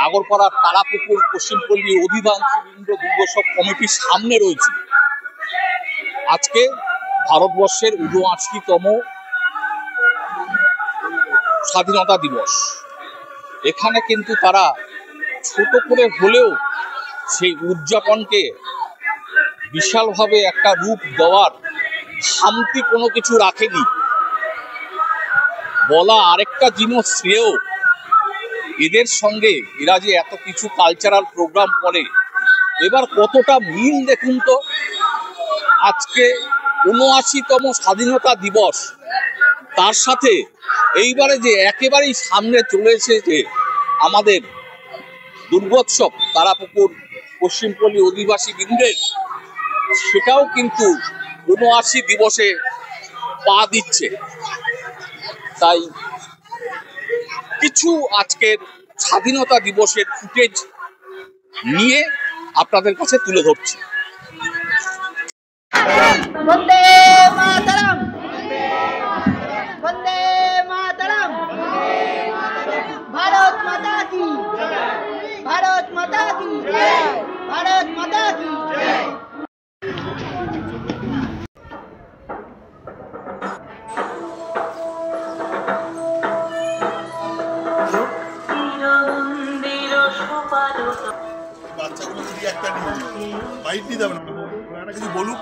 আগরপাড়ার তারাপুকুর পশ্চিমপল্লী অধিবাসীবৃন্দ দুর্গোৎসব কমিটির সামনে রয়েছে। আজকে ভারতবর্ষের ৭৯তম স্বাধীনতা দিবস। এখানে কিন্তু তারা ছোট করে হলেও সেই উদযাপনকে বিশালভাবে একটা রূপ দেওয়ার খামতি কোনো কিছু রাখেনি। বলা আরেকটা জিনিস শ্রেয়, এদের সঙ্গে এরা যে এত কিছু কালচারাল প্রোগ্রাম করে, এবার কতটা মিল দেখুন তো। আজকে ৭৯তম স্বাধীনতা দিবস, তার সাথে এইবারে যে একেবারেই সামনে চলে এসেছে আমাদের দুর্গোৎসব তারাপুকুর পশ্চিমপল্লী অধিবাসী বৃন্দের, সেটাও কিন্তু ৭৯ দিবসে পা দিচ্ছে। তাই কিছু আজকের স্বাধীনতা দিবসের ফুটেজ নিয়ে আপনাদের কাছে তুলে ধরছি। বন্দে মাতরম, বন্দে মাতরম, ভারত মাতা কি, ভারত মাতা কি, ভারত মাতা কি। বাচ্চাগুলো যদি একটা বাইট দিয়ে যাবে না, একটা কিছু বলুক।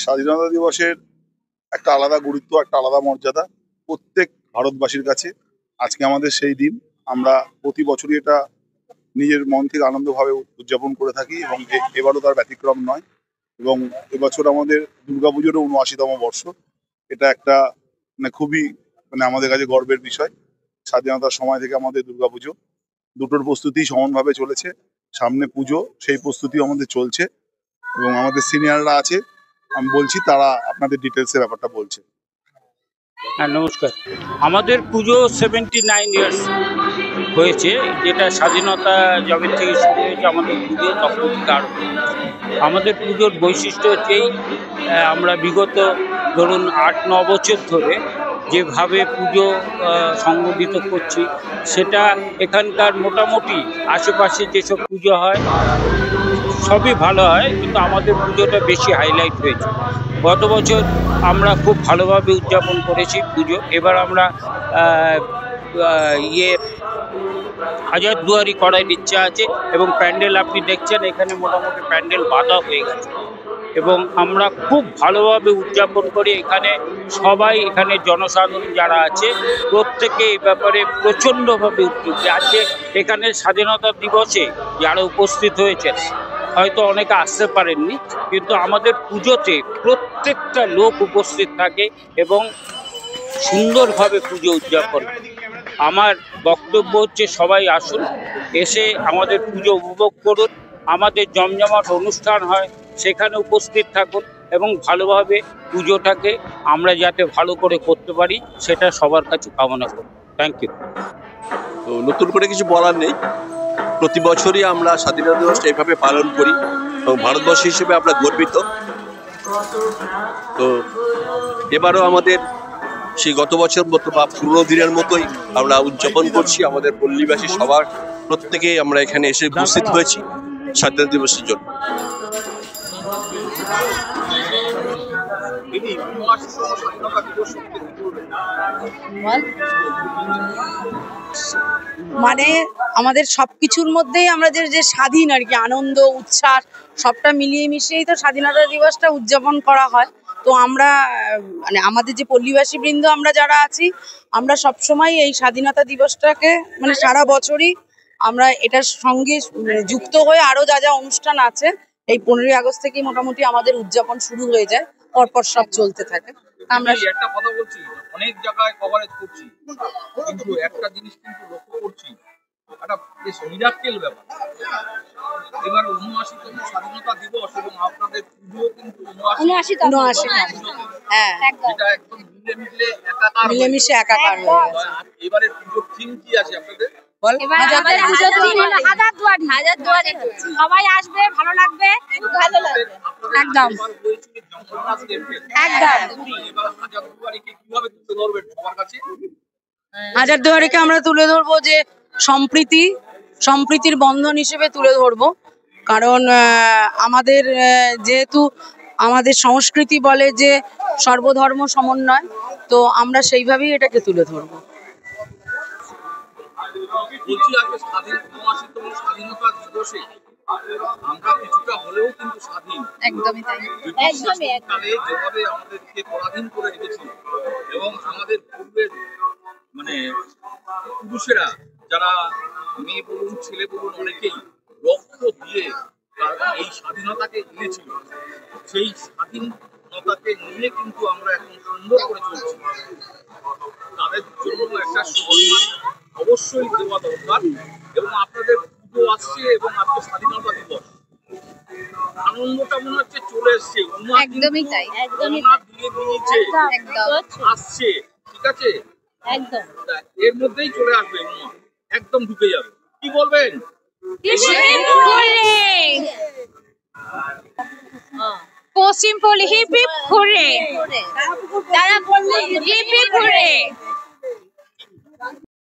স্বাধীনতা দিবসের একটা আলাদা গুরুত্ব, একটা আলাদা মর্যাদা প্রত্যেক ভারতবাসীর কাছে। আজকে আমাদের সেই দিন, আমরা প্রতি বছরই এটা নিজের মন থেকে আনন্দভাবে উদযাপন করে থাকি এবং এবারও তার ব্যতিক্রম নয়। এবং এবছর আমাদের দুর্গাপুজোরও ৭৯তম বর্ষ। এটা একটা খুবই আমাদের কাছে গর্বের বিষয়। স্বাধীনতার সময় থেকে আমাদের দুর্গাপুজো দুটোর প্রস্তুতি সমানভাবে চলেছে। সামনে পুজো, সেই প্রস্তুতি আমাদের চলছে এবং আমাদের সিনিয়ররা আছে, আমি বলছি, তারা আপনাদের ডিটেলসের ব্যাপারটা বলছে। হ্যাঁ, নমস্কার। আমাদের পুজো 79 ইয়ার্স হয়েছে, যেটা স্বাধীনতা যবে থেকে শুরু হয়েছে আমাদের পুজো তখন থেকে আরম্ভ। আমাদের পুজোর বৈশিষ্ট্য হচ্ছেই আমরা বিগত ধরুন ৮-৯ বছর ধরে যেভাবে পুজো সংগঠিত করছি, সেটা এখানকার মোটামুটি আশেপাশে যেসব পুজো হয় সবই ভালো হয়, কিন্তু আমাদের পুজোটা বেশি হাইলাইট হয়েছে। গত বছর আমরা খুব ভালোভাবে উদযাপন করেছি পুজো। এবার আমরা হাজারদুয়ারি করার ইচ্ছা আছে এবং প্যান্ডেল আপনি দেখছেন এখানে মোটামুটি প্যান্ডেল বাঁধা হয়ে গেছে এবং আমরা খুব ভালোভাবে উদযাপন করি। এখানে সবাই, এখানে জনসাধারণ যারা আছে প্রত্যেকে এই ব্যাপারে প্রচণ্ডভাবে উদ্যোগী। আজকে এখানে স্বাধীনতা দিবসে যারা উপস্থিত হয়েছেন, হয়তো অনেকে আসতে পারেননি, কিন্তু আমাদের পুজোতে প্রত্যেকটা লোক উপস্থিত থাকে এবং সুন্দরভাবে পুজো উদযাপন। আমার বক্তব্য হচ্ছে সবাই আসুন, এসে আমাদের পুজো উপভোগ করুন। আমাদের জমজমাট অনুষ্ঠান হয়, সেখানে উপস্থিত থাকুন এবং ভালোভাবে পুজোটাকে আমরা যাতে ভালো করে করতে পারি সেটা সবার কাছে কামনা করি। Thank you. তো নতুন করে কিছু বলার নেই, প্রতি বছরই আমরা স্বাধীনতা দিবসটা এইভাবে পালন করি এবং ভারতবর্ষ হিসেবে আমরা গর্বিত। তো এবারও আমাদের সেই গত বছর মতো বা পুরোনো দিনের মতোই আমরা উদযাপন করছি। আমাদের পল্লীবাসী সবার প্রত্যেকেই আমরা এখানে এসে উপস্থিত হয়েছি স্বাধীনতা দিবসের জন্য। মানে আমাদের সবকিছুর মধ্যেই আমরা যে স্বাধীন আর কি, আনন্দ উচ্ছ্বাস সবটা মিলিয়ে মিশিয়েই তো স্বাধীনতা দিবসটা উদযাপন করা হয়। তো আমরা মানে আমাদের যে পল্লীবাসী বৃন্দ আমরা যারা আছি, আমরা সবসময় এই স্বাধীনতা দিবসটাকে মানে সারা বছরই আমরা এটার সঙ্গে যুক্ত হয়ে আরো যা যা অনুষ্ঠান আছে, এই 15ই আগস্ট থেকেই মোটামুটি আমাদের উদযাপন শুরু হয়ে যায়, পরপর সব চলতে থাকে। আমরা একটা কথা বলছি, অনেক জায়গায় কভারেজ করছি, কিন্তু একটা জিনিস কিন্তু লক্ষ্য করছি, একটা বেশ মিরাক্কেল ব্যাপার। এবার ৭৯তম স্বাধীনতা দিবস এবং আপনাদের পুজো কিন্তু ৭৯তম, হ্যাঁ, এটা একদম মিলেমিশে একাকার হয়ে গেছে। এবারে পুজোর থিম কি আছে আপনাদের? বল এবার আমাদের পুজোর দিন হলো হাজারদুয়ারি হচ্ছে। সবাই আসবে, ভালো লাগবে, খুব ভালো লাগবে। একদম এবার বলছি জগন্নাথ টেম্পল একদম এবার হাজারদুয়ারিকে কিভাবে তুলে ধরবেন সবার কাছে? হাজারদুয়ারিকে আমরা তুলে ধরবো যে সম্প্রীতির বন্ধন হিসেবে তুলে ধরবো। কারণ আমাদের যেহেতু আমাদের সংস্কৃতি বলে যে সর্বধর্ম সমন্বয়, তো আমরা সেইভাবেই এটাকে তুলে ধরবো। বলছি আজকে স্বাধীন ৭৯তম স্বাধীনতা দিবসে আমরা কিছুটা হলেও কিন্তু স্বাধীন। একদমই তাই, ব্রিটিশ শাসনকালে যেভাবে আমাদেরকে পরাধীন করে রেখেছিল এবং আমাদের পূর্বের মানে পুরুষেরা যারা মেয়ে বলুন ছেলে বলুন অনেকেই রক্ত দিয়ে এই স্বাধীনতাকে এনেছিল, সেই স্বাধীনতাকে নিয়ে কিন্তু আমরা এখন সুন্দর করে চলছি। তাদের জন্য একটা সম্মান অবশ্যই দেওয়া দরকার। এবং আপনাদের পুজো আসছে এবং আজকে স্বাধীনতা দিবস, আনন্দটা মনে হচ্ছে চলে এসছে। উমা একদমই কিন্তু তাই, একদমই রওনা দিয়ে দিয়েছে, একদম আসছে, ঠিক আছে, একদম। তা এর মধ্যেই চলে আসবে উমা, একদম ঢুকে যাবে। কি বলবেন? পশ্চিম পল্লী হিপ হিপ হুররে, তারা বললেন হিপ হিপ হুররে।